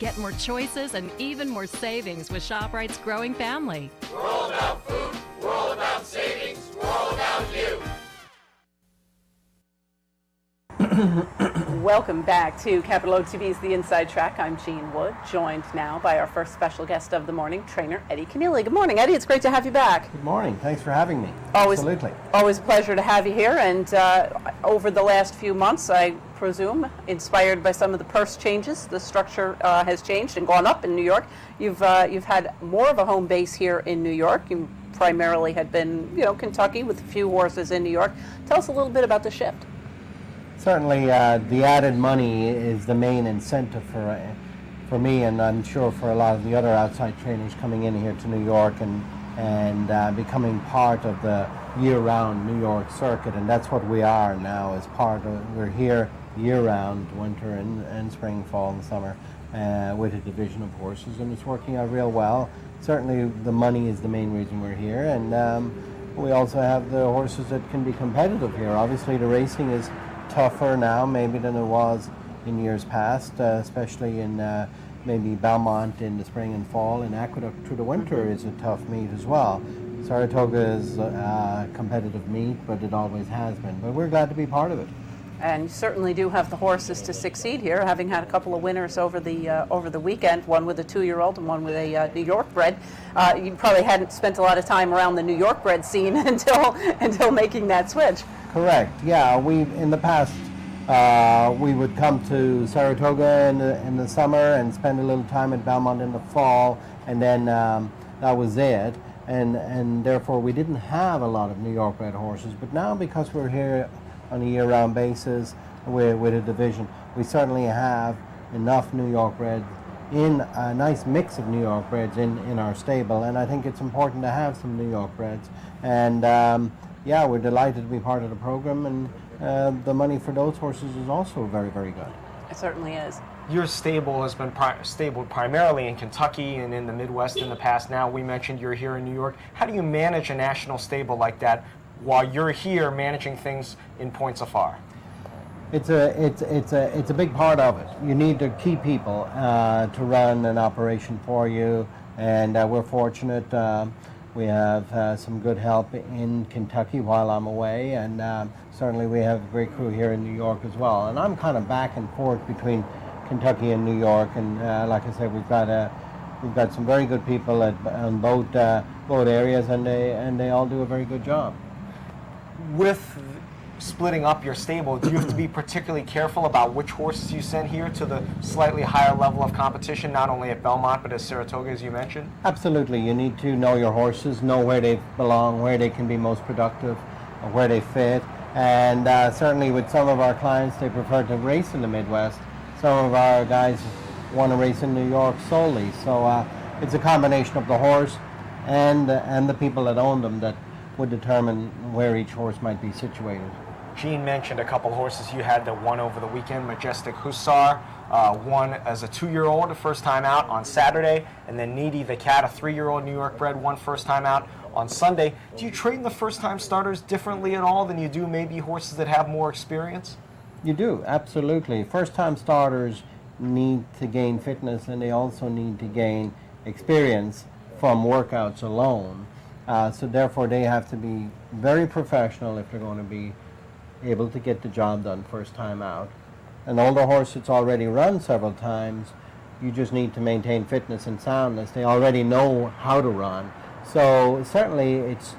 Get more choices and even more savings with ShopRite's growing family. We're all about food, we're all about savings, we're all about you. Welcome back to Capital OTB's The Inside Track. I'm Jean Wood, joined now by our first special guest of the morning, trainer Eddie Kennelly. Good morning, Eddie. It's great to have you back. Good morning. Thanks for having me. Absolutely. Always a pleasure to have you here. And over the last few months, I presume, inspired by some of the purse changes, the structure has changed and gone up in New York. You've had more of a home base here in New York. You primarily had been, Kentucky with a few horses in New York. Tell us a little bit about the shift. Certainly, the added money is the main incentive for me, and I'm sure for a lot of the other outside trainers coming in here to New York and becoming part of the year-round New York circuit, and that's what we are now. As part of, we're here year-round, winter and spring, fall, and summer, with a division of horses, and it's working out real well. Certainly, the money is the main reason we're here, and we also have the horses that can be competitive here. Obviously, the racing is tougher now maybe than it was in years past, especially in maybe Belmont in the spring and fall, and Aqueduct through the winter is a tough meet as well. Saratoga is a competitive meet, but it always has been. But we're glad to be part of it. And you certainly do have the horses to succeed here, having had a couple of winners over the weekend, one with a 2-year-old and one with a New York bred. You probably hadn't spent a lot of time around the New York bred scene until making that switch. Correct. Yeah, in the past we would come to Saratoga in the summer and spend a little time at Belmont in the fall, and then that was it. And therefore we didn't have a lot of New York bred horses. But now, because we're here on a year-round basis with a division, we certainly have enough New York breds, in a nice mix of New York breds in our stable, and I think it's important to have some New York breds. And yeah, we're delighted to be part of the program, and the money for those horses is also very, very good. It certainly is. Your stable has been stabled primarily in Kentucky and in the Midwest in the past. Now, we mentioned you're here in New York. How do you manage a national stable like that while you're here managing things in Points Afar? It's a big part of it. You need the key people to run an operation for you, and we're fortunate. We have some good help in Kentucky while I'm away, and certainly we have a great crew here in New York as well. And I'm kind of back and forth between Kentucky and New York, and like I said, we've got some very good people on both areas, and they all do a very good job. With splitting up your stable, do you have to be particularly careful about which horses you send here to the slightly higher level of competition, not only at Belmont but at Saratoga, as you mentioned? Absolutely. You need to know your horses, know where they belong, where they can be most productive, where they fit. And certainly with some of our clients, they prefer to race in the Midwest. Some of our guys want to race in New York solely. So it's a combination of the horse and the people that own them that would determine where each horse might be situated. Jean mentioned a couple horses you had that won over the weekend. Majestic Hussar won as a 2-year-old, first time out on Saturday, and then Needy the Cat, a 3-year-old New York bred, won first time out on Sunday. Do you train the first-time starters differently at all than you do maybe horses that have more experience? You do, absolutely. First-time starters need to gain fitness, and they also need to gain experience from workouts alone. So therefore, they have to be very professional if they're going to be able to get the job done first time out. An older horse that's already run several times, you just need to maintain fitness and soundness. They already know how to run. So certainly it's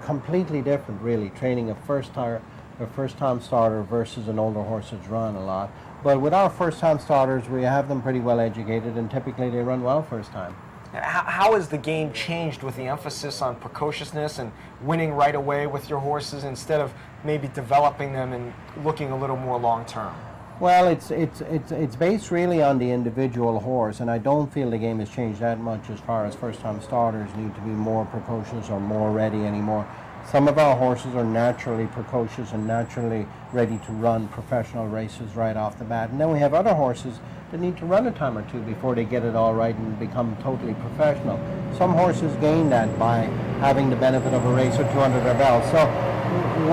completely different, really, training a first-time starter versus an older horse that's run a lot. But with our first-time starters, we have them pretty well educated, and typically they run well first time. How has the game changed with the emphasis on precociousness and winning right away with your horses instead of maybe developing them and looking a little more long term? Well, it's based really on the individual horse, and I don't feel the game has changed that much as far as first-time starters need to be more precocious or more ready anymore. Some of our horses are naturally precocious and naturally ready to run professional races right off the bat, and then we have other horses that need to run a time or two before they get it all right and become totally professional. Some horses gain that by having the benefit of a race or two under their belt. So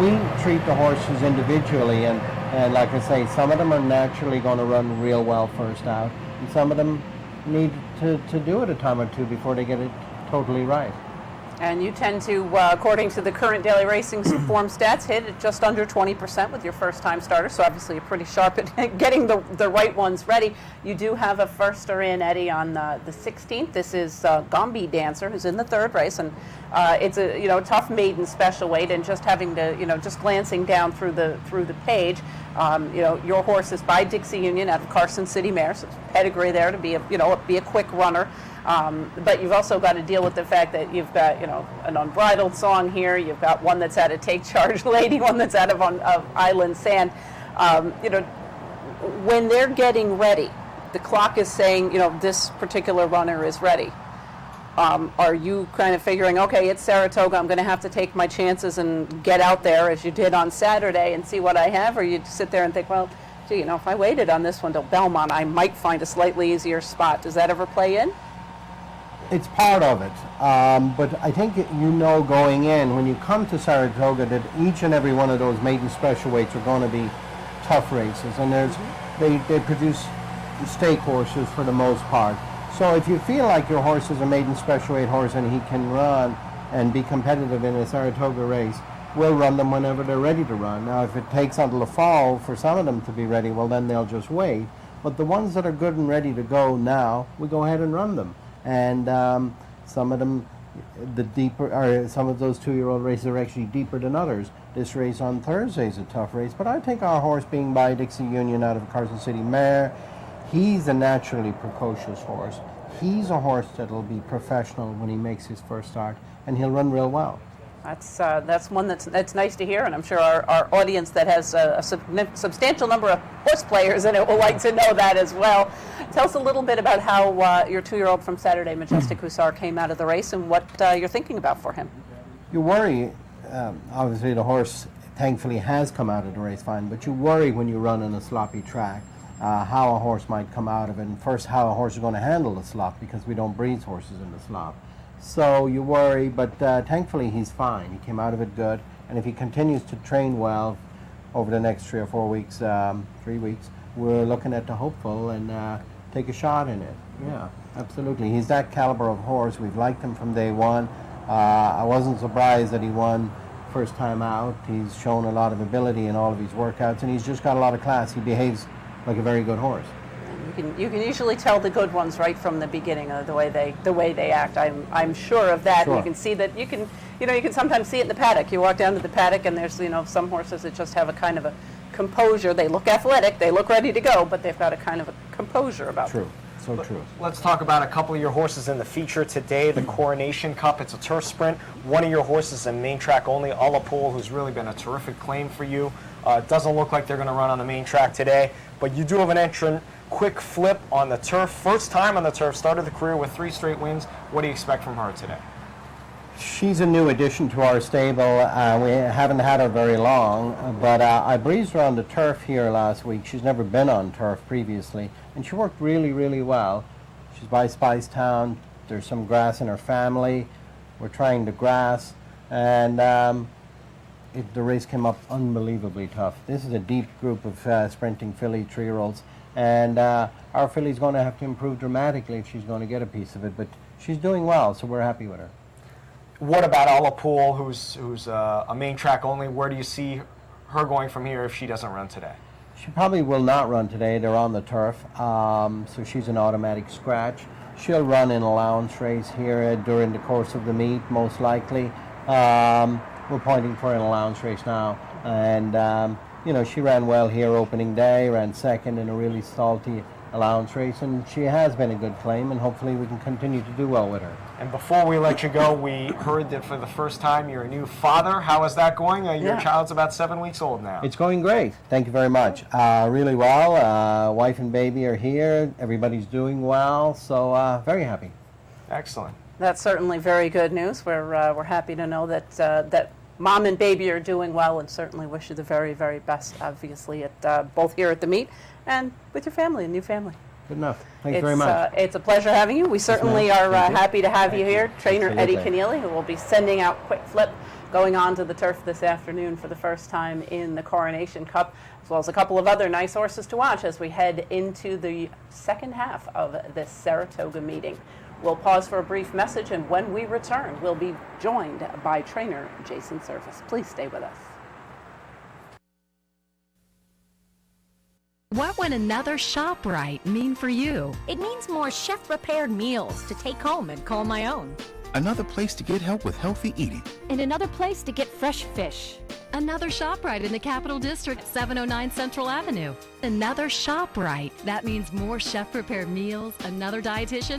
we treat the horses individually, and like I say, some of them are naturally going to run real well first out. and some of them need to do it a time or two before they get it totally right. And you tend to, according to the current daily racing form stats, hit at just under 20% with your first-time starter. So obviously you're pretty sharp at getting the right ones ready. You do have a firster in, Eddie, on the 16th. This is Gombe Dancer, who's in the third race, and it's a tough maiden special weight. And just having to just glancing down through the page, your horse is by Dixie Union out of Carson City Mare, so it's pedigree there to be a quick runner. But you've also got to deal with the fact that you've got, an Unbridled Song here. You've got one that's out of Take Charge Lady, one that's out of Island Sand. When they're getting ready, the clock is saying, this particular runner is ready. Are you kind of figuring, okay, it's Saratoga, I'm going to have to take my chances and get out there as you did on Saturday and see what I have? Or you sit there and think, well, gee, if I waited on this one till Belmont, I might find a slightly easier spot. Does that ever play in? It's part of it, but I think going in, when you come to Saratoga, that each and every one of those maiden special weights are going to be tough races, and they produce stake horses for the most part. So if you feel like your horse is a maiden special weight horse and he can run and be competitive in a Saratoga race, we'll run them whenever they're ready to run. Now, if it takes until the fall for some of them to be ready, well, then they'll just wait. But the ones that are good and ready to go now, we go ahead and run them. And some of them, some of those 2-year-old races are actually deeper than others. This race on Thursday is a tough race, but I think our horse, being by Dixie Union out of Carson City Mare, he's a naturally precocious horse. He's a horse that'll be professional when he makes his first start, and he'll run real well. That's one that's nice to hear, and I'm sure our audience that has a substantial number of horse players in it will like to know that as well. Tell us a little bit about how your 2-year-old from Saturday, Majestic Hussar, came out of the race and what you're thinking about for him. You worry, obviously the horse thankfully has come out of the race fine, but you worry when you run on a sloppy track how a horse might come out of it, and first how a horse is going to handle the slop, because we don't breed horses in the slop. So you worry, but thankfully he's fine. He came out of it good, and if he continues to train well over the next 3 or 4 weeks, 3 weeks, we're looking at the hopeful and take a shot in it. Yeah, absolutely. He's that caliber of horse. We've liked him from day one. I wasn't surprised that he won first time out. He's shown a lot of ability in all of his workouts, and he's just got a lot of class. He behaves like a very good horse. You can usually tell the good ones right from the beginning of the way they act. I'm sure of that. Sure. You can see that. You can sometimes see it in the paddock. You walk down to the paddock and there's some horses that just have a kind of a composure. They look athletic, they look ready to go, but they've got a kind of a composure about them. So true. Let's talk about a couple of your horses in the feature today. The Coronation Cup, it's a turf sprint. One of your horses in main track only, Ullapool, who's really been a terrific claim for you. It doesn't look like they're going to run on the main track today, but you do have an entrant. Quick flip on the turf. First time on the turf, started the career with 3 straight wins. What do you expect from her today? She's a new addition to our stable. We haven't had her very long, but I breezed her on the turf here last week. She's never been on turf previously, and she worked really, really well. She's by Spice Town. There's some grass in her family. We're trying the grass, and the race came up unbelievably tough. This is a deep group of sprinting filly 3-year-olds, and our filly's going to have to improve dramatically if she's going to get a piece of it, but she's doing well, so we're happy with her. What about Ullapool, who's a main track only? Where do you see her going from here if she doesn't run today? She probably will not run today. They're on the turf, so she's an automatic scratch. She'll run in allowance race here during the course of the meet, most likely. We're pointing for an allowance race now, and she ran well here opening day, ran second in a really salty allowance race, and she has been a good claim, and hopefully we can continue to do well with her. And before we let you go, we heard that for the first time you're a new father. How is that going? Your child's about 7 weeks old now. It's going great. Thank you very much. Really well. Wife and baby are here. Everybody's doing well, so very happy. Excellent. That's certainly very good news. We're happy to know that Mom and baby are doing well, and certainly wish you the very, very best, obviously, at both here at the meet and with your family, a new family. Good enough. Thanks very much. It's a pleasure having you. We certainly are happy to have you here. Trainer Absolutely. Eddie Kennelly, who will be sending out Quick Flip going onto the turf this afternoon for the first time in the Coronation Cup, as well as a couple of other nice horses to watch as we head into the second half of this Saratoga meeting. We'll pause for a brief message, and when we return, we'll be joined by trainer Jason Service. Please stay with us. What would another ShopRite mean for you? It means more chef-prepared meals to take home and call my own. Another place to get help with healthy eating. And another place to get fresh fish. Another ShopRite in the Capital District, 709 Central Avenue. Another ShopRite. That means more chef-prepared meals, another dietitian,